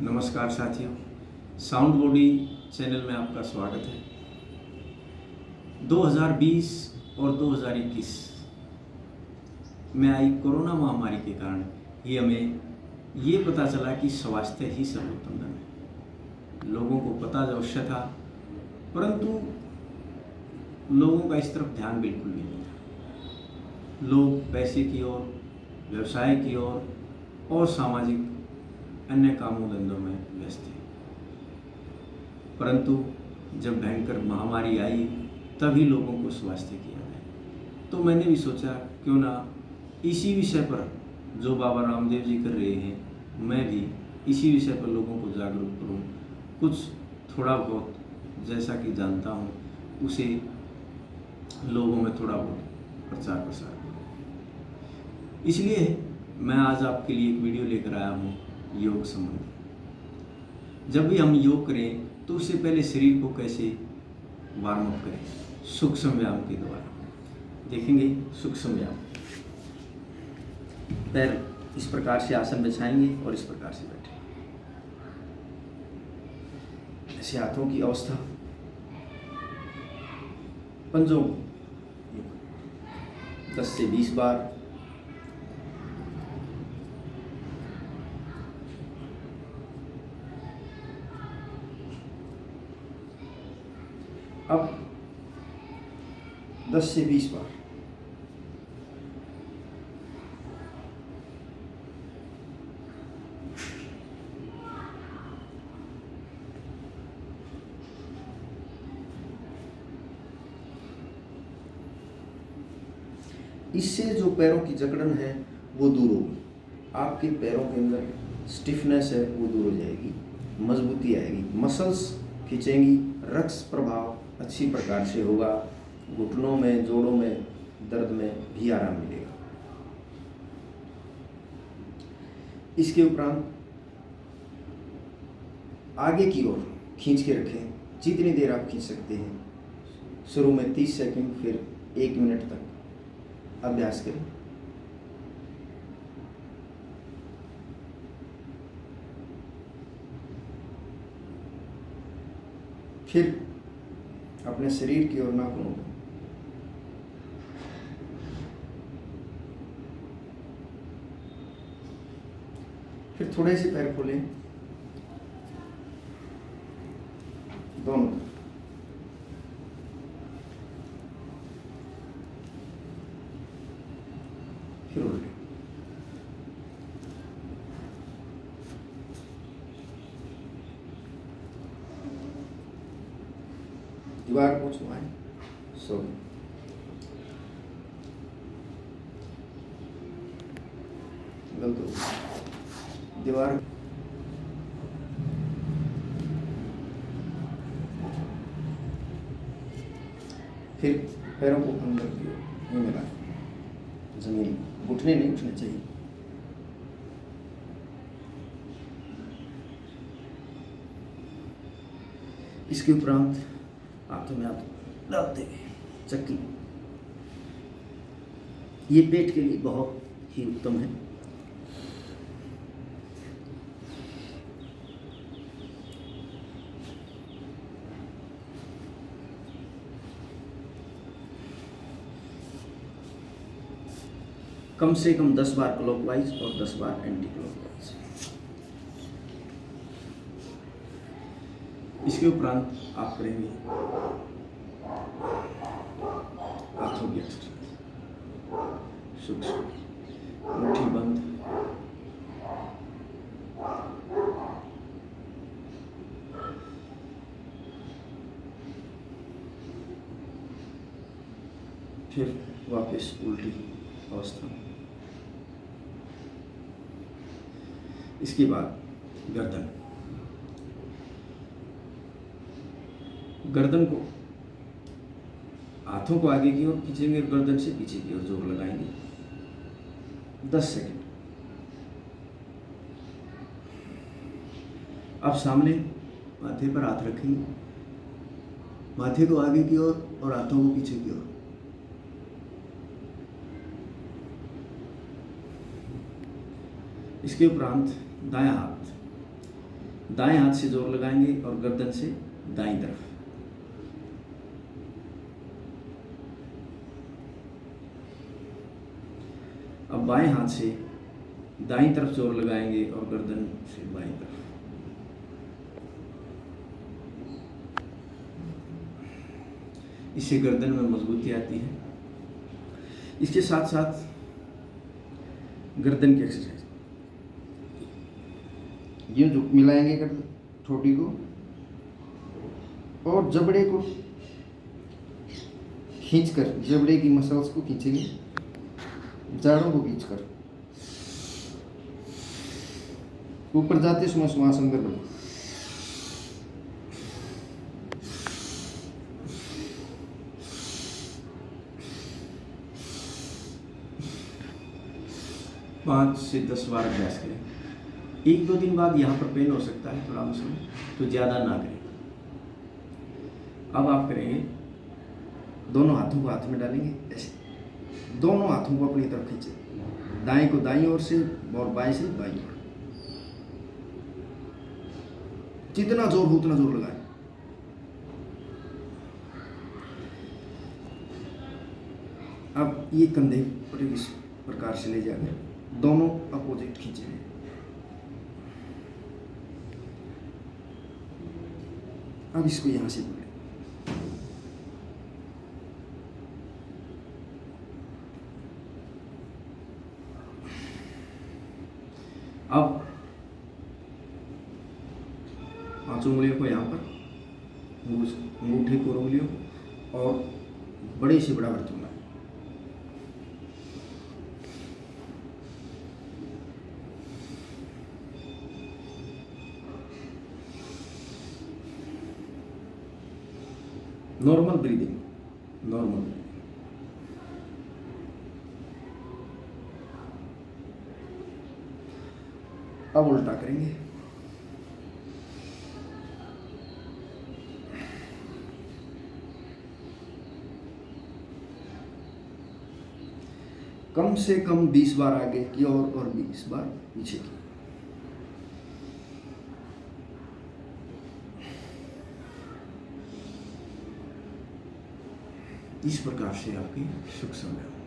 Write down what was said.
नमस्कार साथियों, sound body channel में आपका स्वागत है। 2020 और 2021 में आई कोरोना महामारी के कारण ही हमें ये पता चला कि स्वास्थ्य ही सर्वोत्तम धन है। लोगों को पता अवश्य था, परंतु लोगों का इस तरफ ध्यान बिल्कुल भी नहीं था। लोग पैसे की ओर, व्यवसाय की ओर और सामाजिक अन्य कामों धंधों में व्यस्त थे। परंतु जब भयंकर महामारी आई तभी लोगों को स्वास्थ्य की याद आई। तो मैंने भी सोचा क्यों ना इसी विषय पर जो बाबा रामदेव जी कर रहे हैं, मैं भी इसी विषय पर लोगों को जागरूक करूं। कुछ थोड़ा बहुत जैसा कि जानता हूं उसे लोगों में थोड़ा बहुत प्रचार प्रसार करूं। इसलिए मैं आज आपके लिए एक वीडियो लेकर आया हूं योग संबंधी। जब भी हम योग करें तो उससे पहले शरीर को कैसे वार्म अप करें, सूक्ष्म व्यायाम के द्वारा। देखेंगे सूक्ष्म व्यायाम। पैर इस प्रकार से आसन बिछाएंगे और इस प्रकार से बैठेंगे। ऐसे हाथों की अवस्था, पंजों 10 से 20 बार। अब 10 से 20 बार। इससे जो पैरों की जकड़न है वो दूर होगी। आपके पैरों के अंदर स्टिफनेस है वो दूर हो जाएगी, मजबूती आएगी, मसल्स खींचेंगी, रक्त प्रभाव अच्छी प्रकार से होगा। घुटनों में, जोड़ों में दर्द में भी आराम मिलेगा। इसके उपरांत आगे की ओर खींच के रखें, जितनी देर आप खींच सकते हैं। शुरू में 30 सेकंड, फिर 1 मिनट तक अभ्यास करें। फिर अपने शरीर की ओर नाखूनों को फिर थोड़े से पैर खोलें, दोनों फिर उल्टे। दीवार को छुआएं, सो गलत हो गया। दीवार फिर पैरों को अंदर की ओर नहीं मिलाएं, जमीन, घुटने नहीं उठने चाहिए। इसके उपरांत हाथों में हाथ डालते हुए चक्की। ये पेट के लिए बहुत ही उत्तम है। कम से कम 10 बार क्लॉकवाइज और 10 बार एंटी क्लॉकवाइज। इसके उपरांत आप करेंगे हाथों की एक्सरसाइज। सूक्ष्म, मुट्ठी बंद, फिर वापस उल्टी अवस्था। इसके बाद गर्दन। गर्दन को हाथों को आगे की ओर खींचेंगे, गर्दन से पीछे की ओर जोर लगाएंगे 10 सेकंड। अब सामने माथे पर हाथ रखेंगे, माथे को आगे की ओर और हाथों को पीछे की ओर। इसके उपरांत दायां हाथ दाएं हाथ से जोर लगाएंगे और गर्दन से दाईं तरफ। अब बाएं हाथ से दाईं तरफ जोर लगाएंगे और गर्दन से बाईं तरफ। इससे गर्दन में मजबूती आती है। इसके साथ साथ गर्दन की एक्सरसाइज, ये जो मिलाएंगे गर्दन ठोड़ी को और जबड़े को खींचकर, जबड़े की मसल्स को खींचेंगे, जाड़ों को खींचकर ऊपर जाते समय श्वास अंदर बढ़े। पाँच से 10 बार अभ्यास करें। 1-2 दिन बाद यहाँ पर पेन हो सकता है थोड़ा मसल, तो ज़्यादा ना करें। अब आप करेंगे, दोनों हाथों को हाथ में डालेंगे, ऐसे दोनों हाथों को अपनी तरफ खींचे, दाएं को दाईं ओर से और बाएं से बाईं ओर। जितना जोर हो उतना जोर लगाएं। अब ये कंधे पर इस प्रकार से ले जाकर दोनों अपोजिट खींचेंगे। अब इसको यहां से पकड़ें। अब 5 उंगलियों को यहाँ पर, अंगूठे को उंगलियों और बड़े से बड़ा वर्तुल। Normal breathing, normal breathing. अब उल्टा करेंगे। कम से कम 20 बार आगे की और 20 बार पीछे की। इस प्रकार से आपकी सुख समय